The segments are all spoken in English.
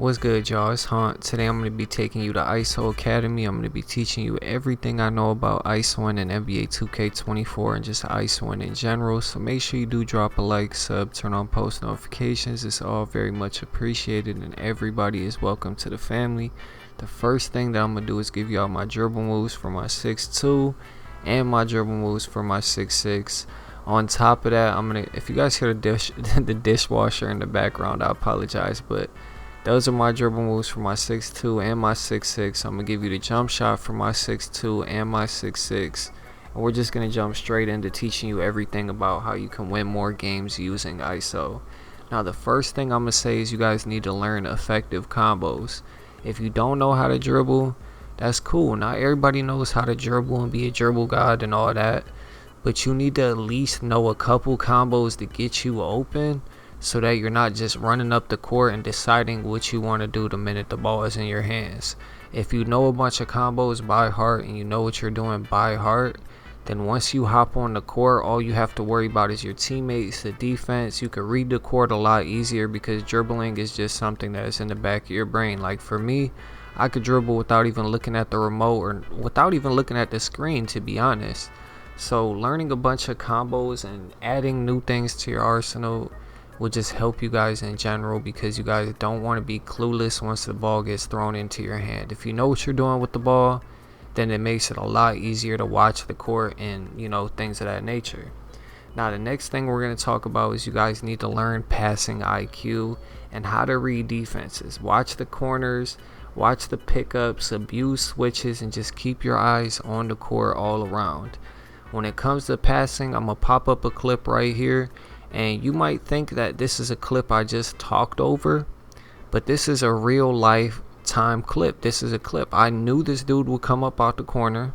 What's good, y'all? It's Hunt. Today I'm going to be taking you to ISO Academy. I'm going to be teaching you everything I know about ISOing and NBA 2K24 and just ISOing in general. So make sure you do drop a like, sub, turn on post notifications. It's all very much appreciated and everybody is welcome to the family. The first thing that I'm going to do is give y'all my dribble moves for my 6'2" and my dribble moves for my 6'6". On top of that, if you guys hear the dishwasher in the background, I apologize, but those are my dribble moves for my 6'2" and my 6'6". I'm going to give you the jump shot for my 6'2" and my 6'6". And we're just going to jump straight into teaching you everything about how you can win more games using ISO. Now, the first thing I'm going to say is you guys need to learn effective combos. If you don't know how to dribble, that's cool. Not everybody knows how to dribble and be a dribble god and all that. But you need to at least know a couple combos to get you open, so that you're not just running up the court and deciding what you want to do the minute the ball is in your hands. If you know a bunch of combos by heart and you know what you're doing by heart, then once you hop on the court, all you have to worry about is your teammates, the defense. You can read the court a lot easier because dribbling is just something that is in the back of your brain. Like for me, I could dribble without even looking at the remote or without even looking at the screen, to be honest. So learning a bunch of combos and adding new things to your arsenal will just help you guys in general, because you guys don't want to be clueless once the ball gets thrown into your hand. If you know what you're doing with the ball, then it makes it a lot easier to watch the court and things of that nature. Now the next thing we're going to talk about is you guys need to learn passing IQ and how to read defenses. Watch the corners, watch the pickups, abuse switches, and just keep your eyes on the court all around. When it comes to passing, I'm going to pop up a clip right here. And you might think that this is a clip I just talked over, but this is a real life time clip. This is a clip. I knew this dude would come up out the corner,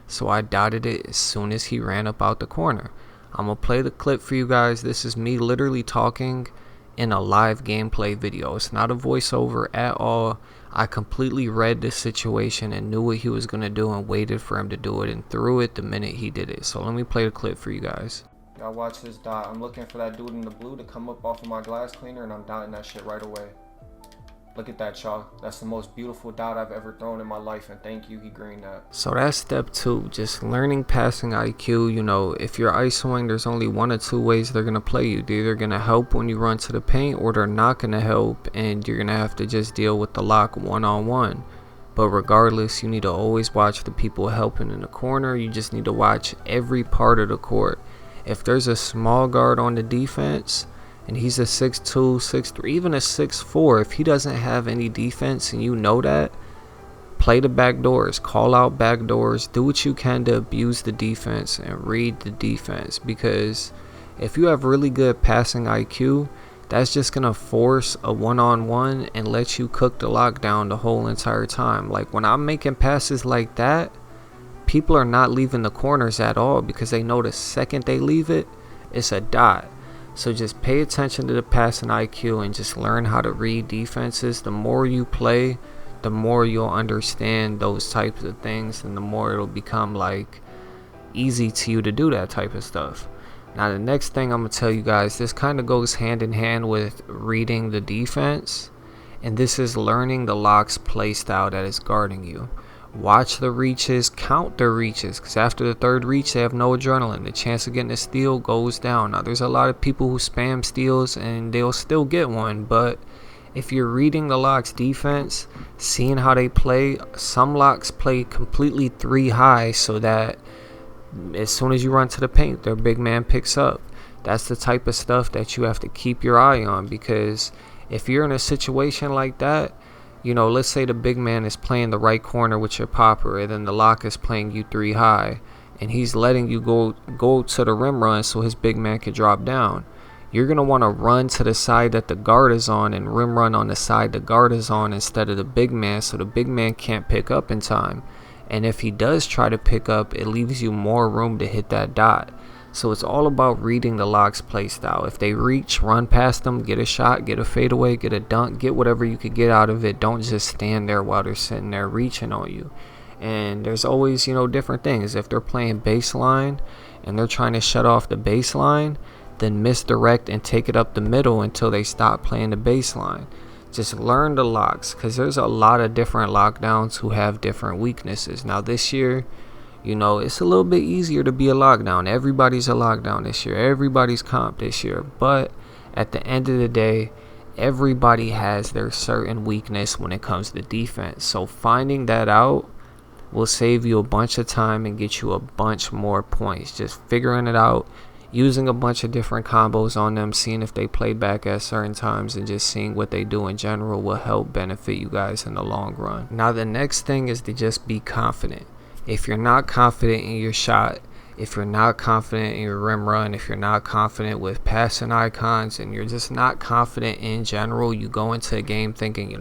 so I dotted it as soon as he ran up out the corner. I'm going to play the clip for you guys. This is me literally talking in a live gameplay video. It's not a voiceover at all. I completely read the situation and knew what he was going to do and waited for him to do it and threw it the minute he did it. So let me play the clip for you guys. Y'all watch this dot. I'm looking for that dude in the blue to come up off of my glass cleaner, and I'm dotting that shit right away. Look at that, y'all. That's the most beautiful dot I've ever thrown in my life, and thank you, he greened that. So that's step 2, just learning passing IQ. If you're ISOing, there's only one or two ways they're going to play you. They're either going to help when you run to the paint, or they're not going to help, and you're going to have to just deal with the lock one-on-one. But regardless, you need to always watch the people helping in the corner. You just need to watch every part of the court. If there's a small guard on the defense and he's a 6'2", 6'3", even a 6'4", if he doesn't have any defense and you know that, play the back doors, call out back doors, do what you can to abuse the defense and read the defense. Because if you have really good passing IQ, that's just going to force a one-on-one and let you cook the lockdown the whole entire time. Like when I'm making passes like that, people are not leaving the corners at all, because they know the second they leave it, it's a dot. So just pay attention to the passing IQ and just learn how to read defenses. The more you play, the more you'll understand those types of things, and the more it'll become like easy to you to do that type of stuff. Now the next thing I'm going to tell you guys, this kind of goes hand in hand with reading the defense, and this is learning the lock's play style that is guarding you. Watch the reaches, count the reaches, because after the third reach they have no adrenaline. The chance of getting a steal goes down. Now there's a lot of people who spam steals and they'll still get one, but if you're reading the lock's defense, seeing how they play, some locks play completely 3 high, so that as soon as you run to the paint, their big man picks up. That's the type of stuff that you have to keep your eye on, because if you're in a situation like that, let's say the big man is playing the right corner with your popper, and then the lock is playing you 3 high, and he's letting you go to the rim run so his big man can drop down. You're going to want to run to the side that the guard is on and rim run on the side the guard is on instead of the big man, so the big man can't pick up in time. And if he does try to pick up, it leaves you more room to hit that dot. So it's all about reading the lock's play style. If they reach, run past them, get a shot, get a fadeaway, get a dunk, get whatever you could get out of it. Don't just stand there while they're sitting there reaching on you. And there's always, different things. If they're playing baseline and they're trying to shut off the baseline, then misdirect and take it up the middle until they stop playing the baseline. Just learn the locks, because there's a lot of different lockdowns who have different weaknesses. Now this year, it's a little bit easier to be a lockdown. Everybody's a lockdown this year. Everybody's comp this year. But at the end of the day, everybody has their certain weakness when it comes to defense. So finding that out will save you a bunch of time and get you a bunch more points. Just figuring it out, using a bunch of different combos on them, seeing if they play back at certain times, and just seeing what they do in general will help benefit you guys in the long run. Now the next thing is to just be confident. If you're not confident in your shot, if you're not confident in your rim run, if you're not confident with passing icons, and you're just not confident in general, you go into a game thinking,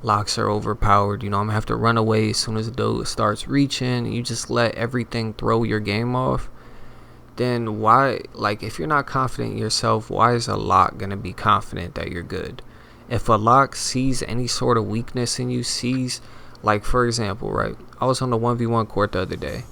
locks are overpowered, I'm gonna have to run away as soon as the dude starts reaching, and you just let everything throw your game off, then why, if you're not confident in yourself, why is a lock gonna be confident that you're good? If a lock sees any sort of weakness in you, for example, right, I was on the 1v1 court the other day,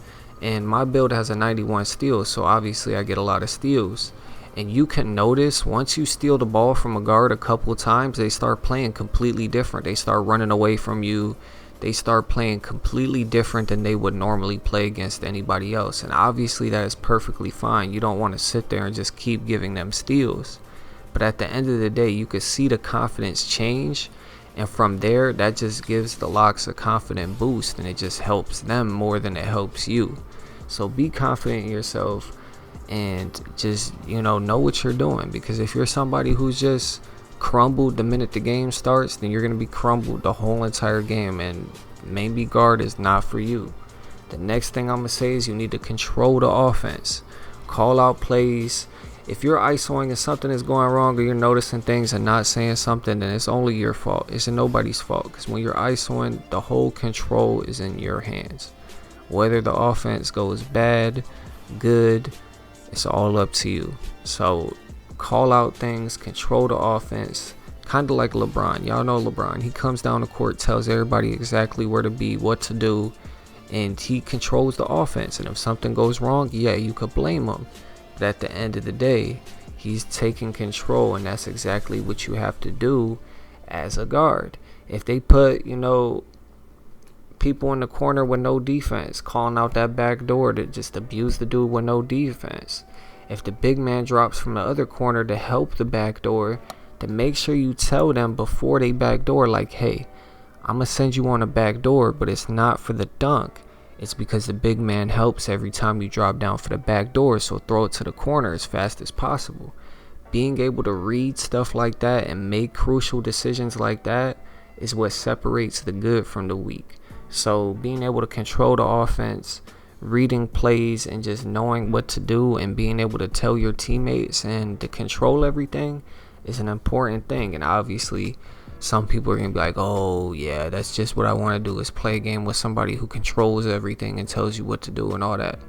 and my build has a 91 steal, so obviously I get a lot of steals. And you can notice once you steal the ball from a guard a couple times, they start playing completely different. They start running away from you. They start playing completely different than they would normally play against anybody else. And obviously that is perfectly fine. You don't want to sit there and just keep giving them steals. But at the end of the day, you could see the confidence change. And from there, that just gives the locks a confident boost, and it just helps them more than it helps you. So be confident in yourself and just, know what you're doing. Because if you're somebody who's just crumbled the minute the game starts, then you're going to be crumbled the whole entire game, and maybe guard is not for you. The next thing I'm going to say is you need to control the offense. Call out plays. If you're isoing and something is going wrong, or you're noticing things and not saying something, then it's only your fault. It's nobody's fault, because when you're isoing, the whole control is in your hands. Whether the offense goes bad, good, it's all up to you. So call out things, control the offense, kind of like LeBron. Y'all know LeBron. He comes down the court, tells everybody exactly where to be, what to do, and he controls the offense. And if something goes wrong, yeah, you could blame him. But at the end of the day, he's taking control, and that's exactly what you have to do as a guard. If they put, people in the corner with no defense, calling out that back door to just abuse the dude with no defense. If the big man drops from the other corner to help the back door, then make sure you tell them before they back door, hey, I'm going to send you on a back door, but it's not for the dunk. It's because the big man helps every time you drop down for the back door, so throw it to the corner as fast as possible. Being able to read stuff like that and make crucial decisions like that is what separates the good from the weak. So being able to control the offense, reading plays, and just knowing what to do, and being able to tell your teammates and to control everything is an important thing. And obviously some people are going to be like, oh yeah, that's just what I want to do, is play a game with somebody who controls everything and tells you what to do and all that.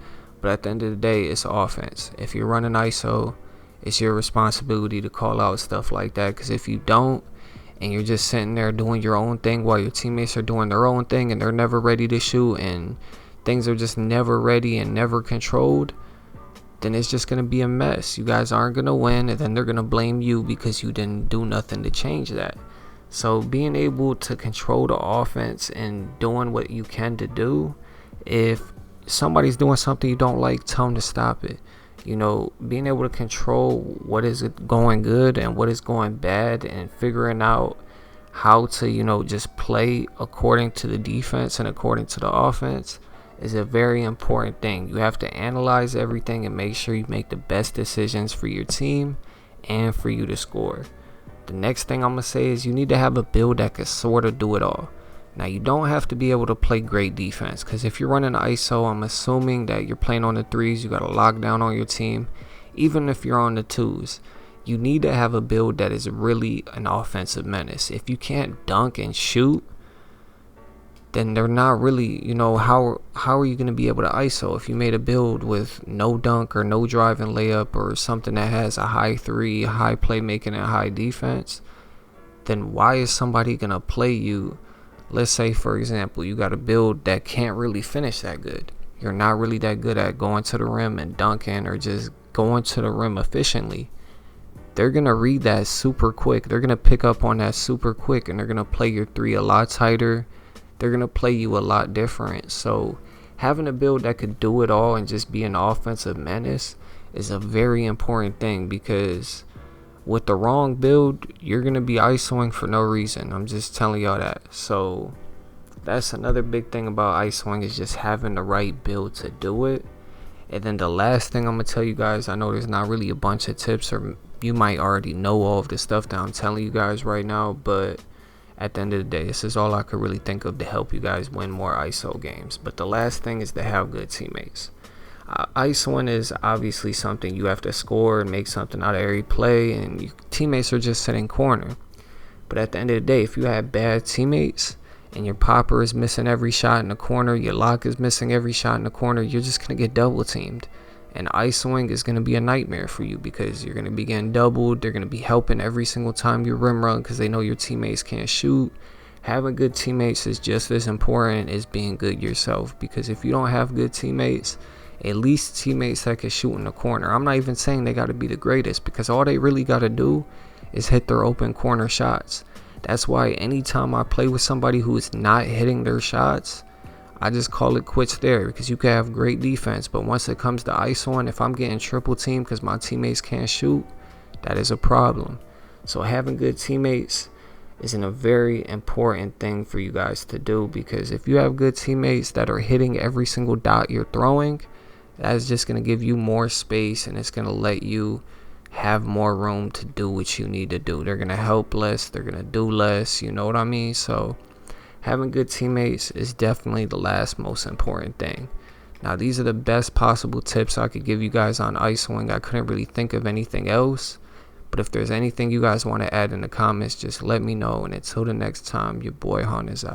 But at the end of the day, it's offense. If you're running ISO, it's your responsibility to call out stuff like that. Because if you don't, and you're just sitting there doing your own thing while your teammates are doing their own thing, and they're never ready to shoot, and things are just never ready and never controlled, then it's just going to be a mess. You guys aren't going to win, and then they're going to blame you because you didn't do nothing to change that. So being able to control the offense and doing what you can to do, if somebody's doing something you don't like, tell them to stop it. Being able to control what is going good and what is going bad, and figuring out how to, just play according to the defense and according to the offense is a very important thing. You have to analyze everything and make sure you make the best decisions for your team and for you to score. The next thing I'm going to say is you need to have a build that can sort of do it all. Now, you don't have to be able to play great defense, because if you're running ISO, I'm assuming that you're playing on the threes, you got a lockdown on your team. Even if you're on the twos, you need to have a build that is really an offensive menace. If you can't dunk and shoot, then they're not really, how are you going to be able to ISO? If you made a build with no dunk or no drive and layup, or something that has a high three, high playmaking, and high defense, then why is somebody going to play you? Let's say, for example, you got a build that can't really finish that good. You're not really that good at going to the rim and dunking, or just going to the rim efficiently. they're going to read that super quick. They're going to pick up on that super quick, and they're going to play your 3 a lot tighter. They're going to play you a lot different. So having a build that could do it all and just be an offensive menace is a very important thing, because with the wrong build, you're going to be ISOing for no reason. I'm just telling y'all that. So that's another big thing about ISOing, is just having the right build to do it. And then the last thing I'm going to tell you guys, I know there's not really a bunch of tips, or you might already know all of the stuff that I'm telling you guys right now, but at the end of the day, this is all I could really think of to help you guys win more ISO games. But the last thing is to have good teammates. ISOing is obviously something you have to score and make something out of every play, and your teammates are just sitting corner. But at the end of the day, if you have bad teammates and your popper is missing every shot in the corner, your lock is missing every shot in the corner, you're just going to get double teamed. And ISOing is going to be a nightmare for you, because you're going to be getting doubled. They're going to be helping every single time you rim run, because they know your teammates can't shoot. Having good teammates is just as important as being good yourself, because if you don't have good teammates, at least teammates that can shoot in the corner. I'm not even saying they got to be the greatest, because all they really got to do is hit their open corner shots. That's why anytime I play with somebody who is not hitting their shots, I just call it quits there, because you can have great defense, but once it comes to ISOing, if I'm getting triple teamed because my teammates can't shoot, that is a problem. So having good teammates is a very important thing for you guys to do, because if you have good teammates that are hitting every single dot you're throwing, that's just going to give you more space, and it's going to let you have more room to do what you need to do. They're going to help less, they're going to do less, you know what I mean? So having good teammates is definitely the last most important thing. Now, these are the best possible tips I could give you guys on ISOing. I couldn't really think of anything else, but if there's anything you guys want to add in the comments, just let me know. And until the next time, your boy Han is out.